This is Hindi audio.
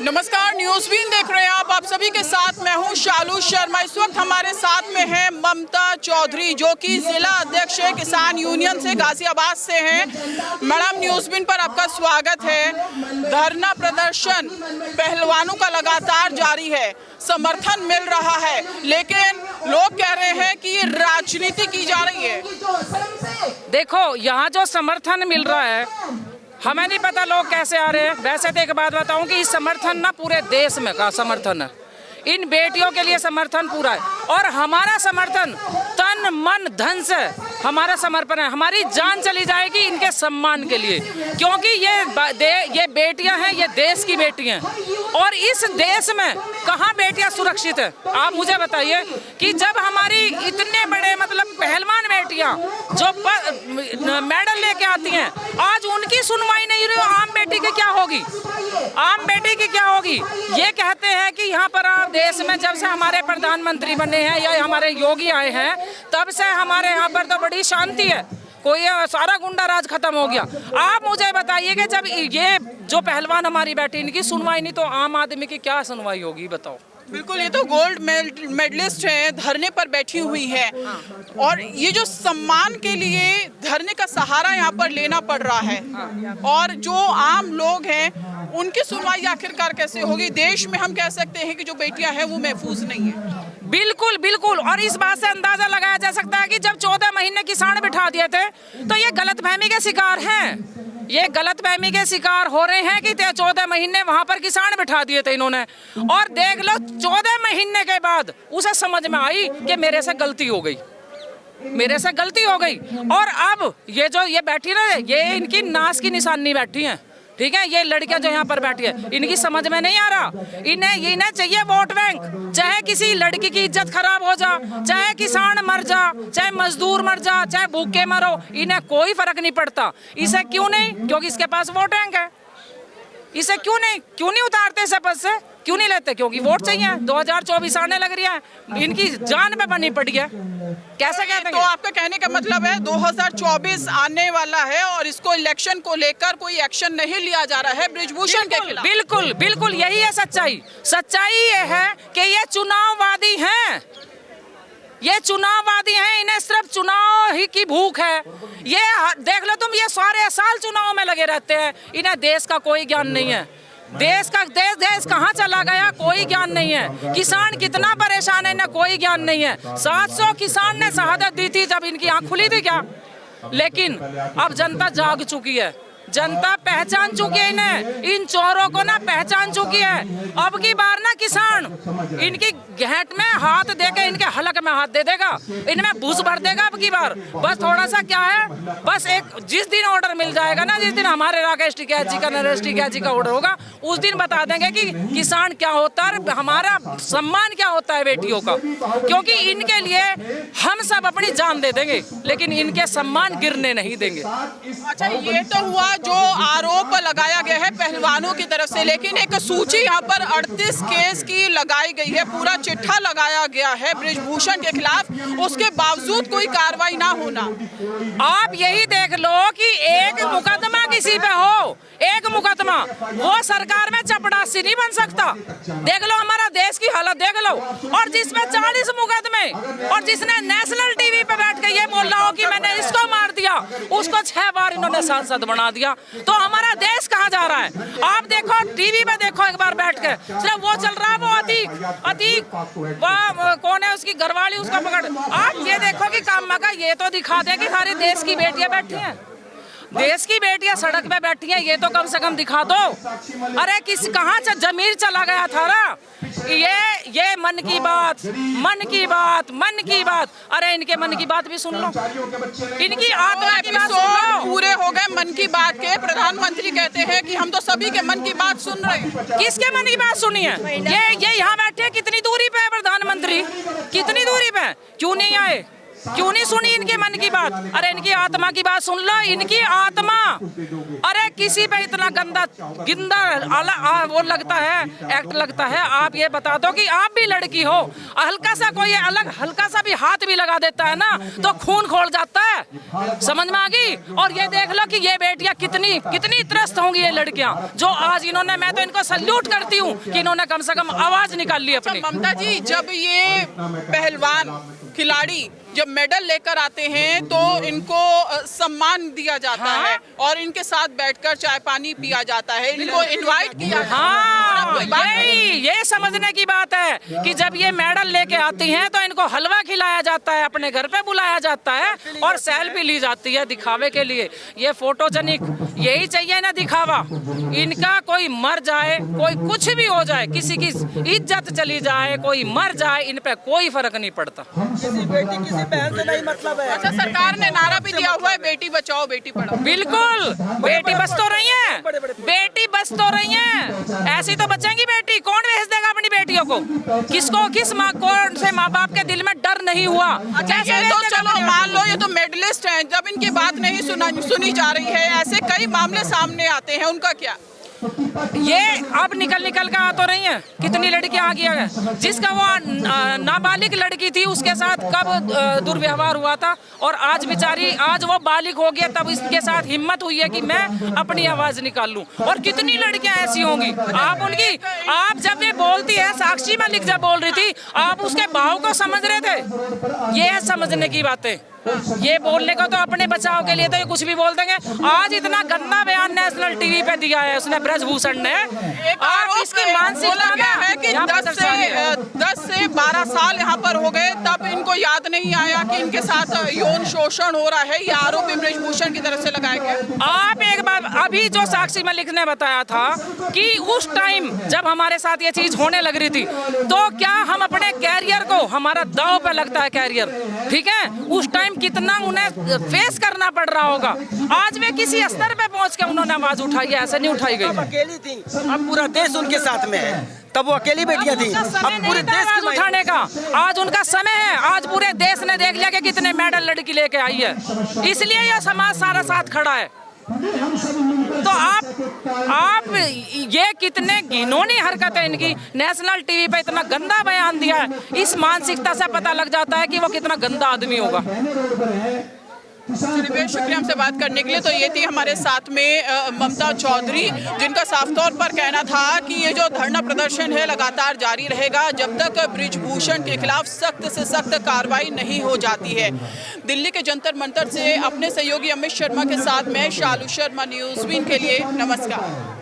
नमस्कार, न्यूज़ बीन देख रहे हैं आप सभी के साथ मैं हूं शालू शर्मा। इस वक्त हमारे साथ में है ममता चौधरी, जो कि जिला अध्यक्ष है किसान यूनियन से, गाजियाबाद से हैं। मैडम, न्यूज़ बीन पर आपका स्वागत है। धरना प्रदर्शन पहलवानों का लगातार जारी है, समर्थन मिल रहा है, लेकिन लोग कह रहे हैं कि ये राजनीति की जा रही है। देखो, यहाँ जो समर्थन मिल रहा है हमें नहीं पता लोग कैसे आ रहे हैं। वैसे तो एक बात बताऊं कि इस समर्थन ना पूरे देश में का समर्थन है, इन बेटियों के लिए समर्थन पूरा है। और हमारा समर्थन तन मन धन से हमारा समर्पण है। हमारी जान चली जाएगी इनके सम्मान के लिए, क्योंकि ये बेटियां हैं, ये देश की बेटियां हैं। और इस देश में कहाँ बेटियां सुरक्षित है? आप मुझे बताइए कि जब हमारी इतने बड़े मतलब पहलवान बेटियां जो मेडल लेके आती हैं, आज उनकी सुनवाई नहीं रही, आम बेटी की क्या होगी? आम बेटी की क्या होगी? ये कहते हैं कि यहाँ पर आप देश में जब से हमारे प्रधानमंत्री बने हैं या हमारे योगी आए हैं, तब से हमारे यहाँ पर तो बड़ी शांति है, कोई सारा गुंडा राज खत्म हो गया। आप मुझे बताइए कि जब ये जो पहलवान हमारी बैठी, इनकी सुनवाई नहीं तो आम आदमी की क्या सुनवाई होगी? बताओ। बिल्कुल, ये तो गोल्ड मेडलिस्ट है, धरने पर बैठी हुई है, और ये जो सम्मान के लिए धरने का सहारा यहाँ पर लेना पड़ रहा है, और जो आम लोग हैं उनकी सुनवाई आखिरकार कैसे होगी? देश में हम कह सकते हैं कि जो बेटियां हैं वो महफूज नहीं है। बिल्कुल बिल्कुल, और इस बात से अंदाजा लगाया जा सकता है कि जब 14 महीने किसान बिठा दिए थे तो ये गलतफहमी के शिकार हैं। ये गलतफहमी के शिकार हो रहे हैं कि 14 महीने वहां पर किसान बिठा दिए थे इन्होंने, और देख लो 14 महीने के बाद उसे समझ में आई कि मेरे से गलती हो गई, मेरे से गलती हो गई। और अब ये जो ये बैठी ना, ये इनकी नाश की निशानी बैठी है, ठीक है? ये लड़कियां जो यहाँ पर बैठी है, इनकी समझ में नहीं आ रहा। इन्हें चाहिए वोट बैंक, चाहे किसी लड़की की इज्जत खराब हो जा, चाहे किसान मर जा, चाहे मजदूर मर जा, चाहे भूखे मरो, इन्हें कोई फर्क नहीं पड़ता। इसे क्यों नहीं? क्योंकि इसके पास वोट बैंक है। इसे क्यों नहीं उतारते इसे पद से? क्यों नहीं लेते? क्योंकि वोट चाहिए। 2024 आने लग रही है, इनकी जान पे बनी पड़ी है। कैसे कहते हैं? तो आपका कहने का मतलब है 2024 आने वाला है और इसको इलेक्शन को लेकर कोई एक्शन नहीं लिया जा रहा है ब्रिजभूषण के खिलाफ? बिल्कुल बिल्कुल, यही है सच्चाई। सच्चाई ये है कि ये चुनाववादी हैं, ये चुनाववादी हैं, इन्हें सिर्फ चुनाव ही की भूख है। ये देख लो तुम, ये सारे साल चुनाव में लगे रहते हैं, इन्हें देश का कोई ज्ञान नहीं है। देश कहाँ चला गया कोई ज्ञान नहीं है। किसान कितना परेशान है, इन्हें कोई ज्ञान नहीं है। 700 किसान ने शहादत दी थी जब इनकी आंख खुली थी क्या? लेकिन अब जनता जाग चुकी है, जनता पहचान चुकी है इन्हें, इन चोरों को ना पहचान चुकी है। अब की बार ना किसान इनकी घेंट में हाथ देके इनके हलक में हाथ दे देगा, इनमें भूस भर देगा अब की बार। बस थोड़ा सा क्या है, बस एक जिस दिन ऑर्डर मिल जाएगा ना, जिस दिन हमारे राकेश टिकैत जी का, नरेश टिकैत जी का ऑर्डर होगा, उस दिन बता देंगे कि किसान क्या होता है, हमारा सम्मान क्या होता है बेटियों का। क्योंकि इनके लिए हम सब अपनी जान दे देंगे, लेकिन इनके सम्मान गिरने नहीं देंगे। अच्छा, ये तो हुआ जो आरोप लगाया गया है पहलवानों की तरफ से, लेकिन एक सूची यहाँ पर 38 केस की लगाई गई है, पूरा चिट्ठा लगाया गया है ब्रिजभूषण के खिलाफ, उसके बावजूद कोई कार्रवाई ना होना। आप यही देख लो कि एक मुकदमा किसी पे हो, एक मुकदमा, वो सरकार में चपड़ासी नहीं बन सकता। देख लो हमारा देश की हालत देख लो। और जिसमें 40 मुकदमे, और जिसने नेशनल टीवी पे बैठ के ये बोल रहा हो कि मैंने इसको मार दिया, उसको 6 बार इन्होंने सांसद बना दिया, तो हमारा देश कहाँ जा रहा है? आप देखो, टीवी में देखो एक बार बैठ के, सिर्फ वो चल रहा है, वो अतीक कौन है, उसकी घरवाली, उसका पकड़। आप ये देखो कि काम का ये तो दिखा दे कि सारे देश की बेटियां बैठी हैं, देश की बेटियां सड़क पे बैठी हैं, ये तो कम से कम दिखा दो। अरे कहाँ से जमीर चला गया था ना? ये मन की बात, अरे इनके मन की बात भी सुन लो, इनकी आत्मा की बात सुन लो। पूरे हो गए मन की बात के, प्रधानमंत्री कहते हैं कि हम तो सभी के मन की बात सुन रहे हैं। किसके मन की बात सुनी है? ये यहाँ बैठे, कितनी दूरी पे है प्रधानमंत्री, कितनी दूरी पे? क्यों नहीं आए? क्यों नहीं सुनी इनके मन की बात? अरे इनकी आत्मा की बात सुन लो, इनकी आत्मा। अरे किसी पे इतना गिंदा वो लगता है, एक्ट लगता है। आप ये बता दो कि आप भी लड़की हो, हल्का सा कोई अलग हल्का सा भी हाथ भी लगा देता है ना तो खून खोल जाता है। समझ में आ गई? और ये देख लो कि ये बेटियां कितनी त्रस्त होंगी ये लड़कियां, जो आज इन्होंने, मैं तो इनको सल्यूट करती हूँ कि इन्होंने कम से कम आवाज निकाल ली अपनी। ममता जी, जब ये पहलवान खिलाड़ी जब मेडल लेकर आते हैं तो इनको सम्मान दिया जाता है और इनके साथ बैठकर चाय पानी पिया जाता है, इनको इनवाइट किया जाता है। हाँ, ये समझने की बात है कि जब ये मेडल लेके आती हैं तो इनको हलवा खिलाया जाता है, अपने घर पे बुलाया जाता है और सेल्फी ली जाती है दिखावे के लिए। ये फोटोजेनिक, यही चाहिए ना दिखावा। इनका कोई मर जाए, कोई कुछ भी हो जाए, किसी की इज्जत चली जाए, कोई मर जाए, इन पे कोई फर्क नहीं पड़ता। किसी बहन से नहीं मतलब है। अच्छा, सरकार ने नारा भी दिया हुआ है बेटी बचाओ बेटी पढ़ाओ। बिल्कुल, बेटी बच तो रही है, बेटी बच तो रही है। ऐसी तो बचेंगी बेटी, कौन भेज देगा अपनी बेटियों को? किसको, किस माँ, कौन से माँ बाप के दिल में डर नहीं हुआ? अच्छा, ये तो चलो मान लो ये तो मेडलिस्ट हैं, जब इनकी बात नहीं सुनी जा रही है, ऐसे कई मामले सामने आते हैं, उनका क्या? ये अब निकल कर आ तो रही हैं। कितनी लड़कियां आ गई हैं, जिसका वो नाबालिग लड़की थी उसके साथ कब दुर्व्यवहार हुआ था, और आज बेचारी, आज वो बालिग हो गया, तब इसके साथ हिम्मत हुई है कि मैं अपनी आवाज निकाल लूं। और कितनी लड़कियां ऐसी होंगी, आप जब ये बोलती है, साक्षी मलिक जब बोल रही थी, आप उसके भाव को समझ रहे थे? ये है समझने की बातें। ये बोलने को तो अपने बचाव के लिए तो ये कुछ भी बोल देंगे। आज इतना गंदा बयान नेशनल टीवी पे दिया है उसने, ब्रजभूषण ने। आप इसकी मानसिकता क्या है कि 10 से 12 साल यहाँ पर हो गए, तब इनको याद नहीं आया कि इनके साथ यौन शोषण हो रहा है। ये आरोप ब्रजभूषण की तरफ से लगाया गया। आप एक बार, अभी जो साक्षी मलिक ने बताया था कि उस टाइम जब हमारे साथ ये चीज होने लग रही थी, तो क्या हम अपने कैरियर को, हमारा दांव पे लगता है कैरियर, ठीक है, उस टाइम कितना उन्हें फेस करना पड़ रहा होगा। आज वे किसी स्तर पे पहुंच के उन्होंने आवाज उठाई है, ऐसे नहीं उठाई गई। अकेली थी, अब पूरा देश उनके साथ में है, तब वो अकेली बेटियां थी। अब पूरे देश आवाज उठाने का आज उनका समय है। आज पूरे देश ने देख लिया कि कितने मेडल लड़की लेके आई है, इसलिए यह समाज सारा साथ खड़ा है। तो आप ये कितने घिनौनी हरकत है इनकी। नेशनल टीवी पे इतना गंदा बयान दिया है, इस मानसिकता से पता लग जाता है कि वो कितना गंदा आदमी होगा। चलिए, शुक्रिया हमसे बात करने के लिए। तो ये थी हमारे साथ में ममता चौधरी, जिनका साफ तौर पर कहना था कि ये जो धरना प्रदर्शन है लगातार जारी रहेगा जब तक ब्रजभूषण के खिलाफ सख्त से सख्त कार्रवाई नहीं हो जाती है। दिल्ली के जंतर मंतर से अपने सहयोगी अमित शर्मा के साथ मैं शालू शर्मा, न्यूज़ विन के लिए नमस्कार।